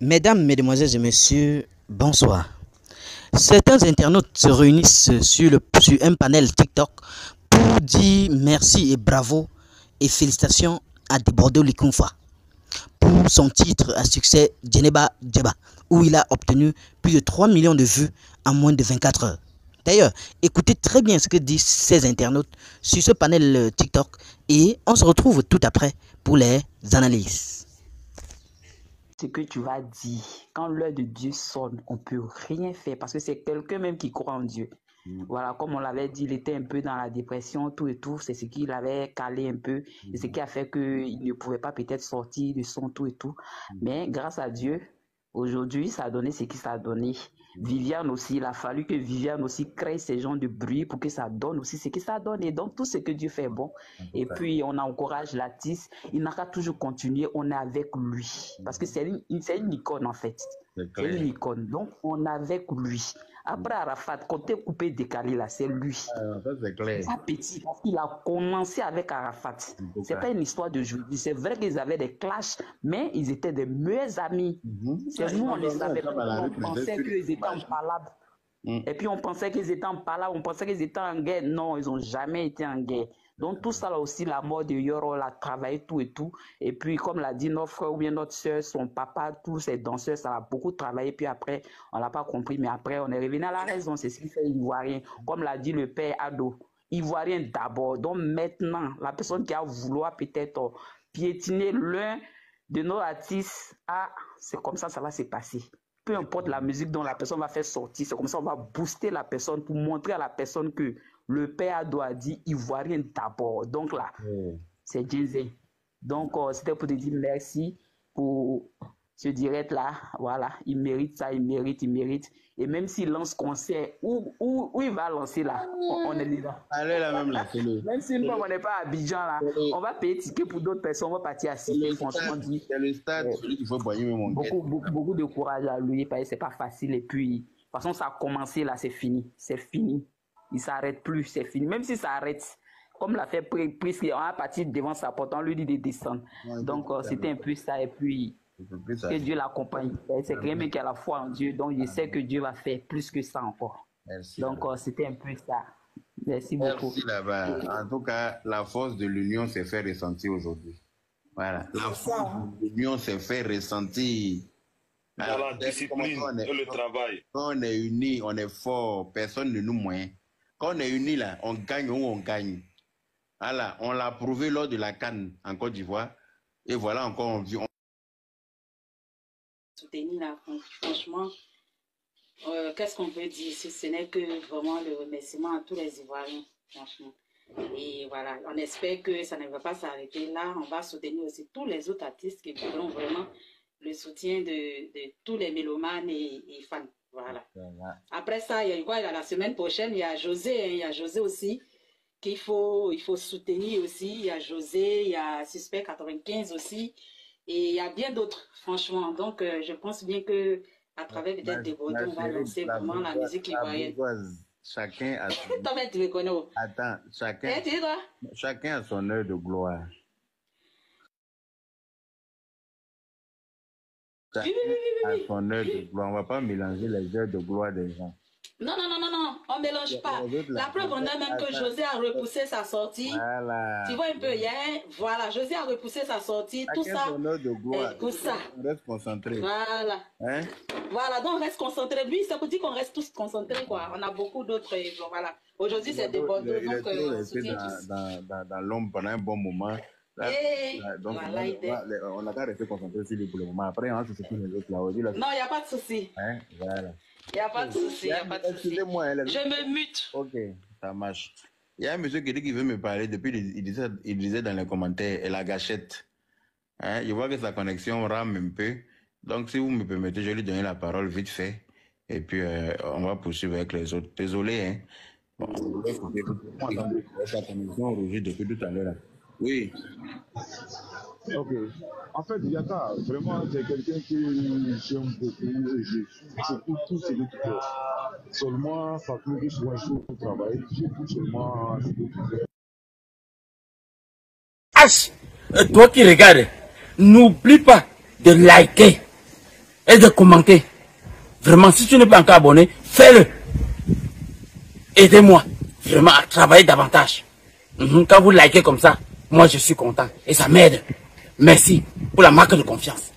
Mesdames, Mesdemoiselles et Messieurs, bonsoir. Certains internautes se réunissent sur un panel TikTok pour dire merci et bravo et félicitations à Debordeo Likunfa pour son titre à succès Djeneba Djeba, où il a obtenu plus de 3 millions de vues en moins de 24 heures. D'ailleurs, écoutez très bien ce que disent ces internautes sur ce panel TikTok et on se retrouve tout après pour les analyses. Ce que tu vas dire, quand l'heure de Dieu sonne, on ne peut rien faire parce que c'est quelqu'un même qui croit en Dieu. Voilà, comme on l'avait dit, il était un peu dans la dépression, tout et tout. C'est ce qui l'avait calé un peu. Et ce qui a fait qu'il ne pouvait pas peut-être sortir de son tout et tout. Mais grâce à Dieu, aujourd'hui, ça a donné ce qui ça a donné. Viviane aussi, il a fallu que Viviane aussi crée ces genres de bruit pour que ça donne aussi ce que ça donne. Et donc, tout ce que Dieu fait bon. Et puis, on encourage l'artiste. Il n'a qu'à toujours continuer. On est avec lui. Parce que c'est une icône, en fait. C'est une icône. Donc, on est avec lui. Après Arafat, côté coupé décalé là, c'est lui. Ça c'est clair. Pas petit, parce qu'il a commencé avec Arafat. C'est pas une histoire de aujourd'hui. C'est vrai qu'ils avaient des clashs, mais ils étaient des meilleurs amis. C'est nous, on les savait pas. On pensait qu'ils étaient en palabre. Et puis on pensait qu'ils étaient en palabre, on pensait qu'ils étaient en guerre. Non, ils n'ont jamais été en guerre. Donc tout ça là aussi, la mort de Yoro, l'a travaillé tout et tout. Et puis comme l'a dit notre frère ou bien notre soeur, son papa, tous ces danseurs, ça a beaucoup travaillé. Puis après, on l'a pas compris, mais après on est revenu à la raison. C'est ce qui fait Ivoirien. Comme l'a dit le père Ado, Ivoirien d'abord. Donc maintenant, la personne qui a voulu peut-être piétiner l'un de nos artistes, c'est comme ça va se passer. Peu importe la musique dont la personne va faire sortir, c'est comme ça on va booster la personne pour montrer à la personne que le père doit dire Ivoirien d'abord. Donc là, c'est Jay-Z. Donc, c'était pour te dire merci pour ce direct-là. Voilà, il mérite ça, il mérite. Et même s'il lance concert, où il va lancer là, on est là. Allez là même là, même si nous, on n'est pas à Abidjan là, on va payer ticket pour d'autres personnes, on va partir à Cité, franchement dit. C'est le stade, celui qu'il faut boyer mon gars. Beaucoup de courage à lui, parce que c'est pas facile. Et puis, de toute façon, ça a commencé là, c'est fini. C'est fini. Il ne s'arrête plus, c'est fini. Même si ça arrête, comme l'a fait Prisque, on a parti devant sa porte, on lui dit de descendre. Donc, c'était un peu ça. Et puis, que Dieu l'accompagne. C'est quelqu'un qui a la foi en Dieu. Donc, je sais que Dieu va faire plus que ça encore. Merci. Donc, c'était un peu ça. Merci beaucoup. Merci là-bas. En tout cas, la force de l'union s'est fait ressentir aujourd'hui. Voilà. La force de l'union s'est fait ressentir. Dans la discipline et le travail. Quand on est unis, on est fort, personne ne nous moyen. Quand on est unis là, on gagne ou on gagne. Voilà, on l'a prouvé lors de la CAN en Côte d'Ivoire. Et voilà encore, on vit. Soutenir là, franchement, qu'est-ce qu'on peut dire? Ce n'est que vraiment le remerciement à tous les Ivoiriens, franchement. Et voilà, on espère que ça ne va pas s'arrêter là. On va soutenir aussi tous les autres artistes qui voudront vraiment le soutien de tous les mélomanes et fans. Voilà. Après ça, il y a quoi? La semaine prochaine, il y a José, hein, il y a José aussi qu'il faut soutenir aussi. Il y a José, il y a Suspect 95 aussi. Et il y a bien d'autres, franchement. Donc, je pense bien que à travers peut-être des Bordeaux, on va lancer vraiment la musique ivoirienne. Chacun a son... Toi, tu le connais. Attends, chacun a son heure de gloire. Oui. À son heure de gloire. On ne va pas mélanger les heures de gloire des gens. Non, on ne mélange pas. La preuve, on a même que José a repoussé sa sortie. Voilà. Tu vois un peu, voilà, José a repoussé sa sortie, tout ça. Son heure de gloire. Tout ça. On reste concentré. Voilà. Hein? Voilà, donc on reste concentré. Lui, ça veut dire qu'on reste tous concentrés, quoi. On a beaucoup d'autres. Bon, voilà. Aujourd'hui, c'est des Bordeaux. Il est toujours resté dans l'ombre pendant un bon moment. Là, donc, voilà, on n'a qu'à rester concentré sur lui pour le moment. Après, on va se soutenir les autres là. Non, il n'y a pas de souci. Hein? Voilà. Il n'y a pas de souci. Excusez-moi. Je me mute. Ok, ça marche. Il y a un monsieur qui dit qu'il veut me parler. Depuis, il disait dans les commentaires, et la gâchette. Hein? Je vois que sa connexion rame un peu. Donc, si vous me permettez, je vais lui donner la parole vite fait. Et puis, on va poursuivre avec les autres. Désolé, hein. Bon, sa connexion rougit depuis tout à l'heure. Oui. Ok. En fait, Yaka, vraiment, c'est quelqu'un que j'aime beaucoup et je suis beaucoup tout ce qu'il fait. Seulement, ça fait souvent un jour au travail. J'écoute seulement ce qu'il fait. Toi qui regardes, n'oublie pas de liker, et de commenter. Vraiment, si tu n'es pas encore abonné, fais-le. Aidez-moi vraiment à travailler davantage. Quand vous likez comme ça, moi je suis content et ça m'aide. Merci pour la marque de confiance.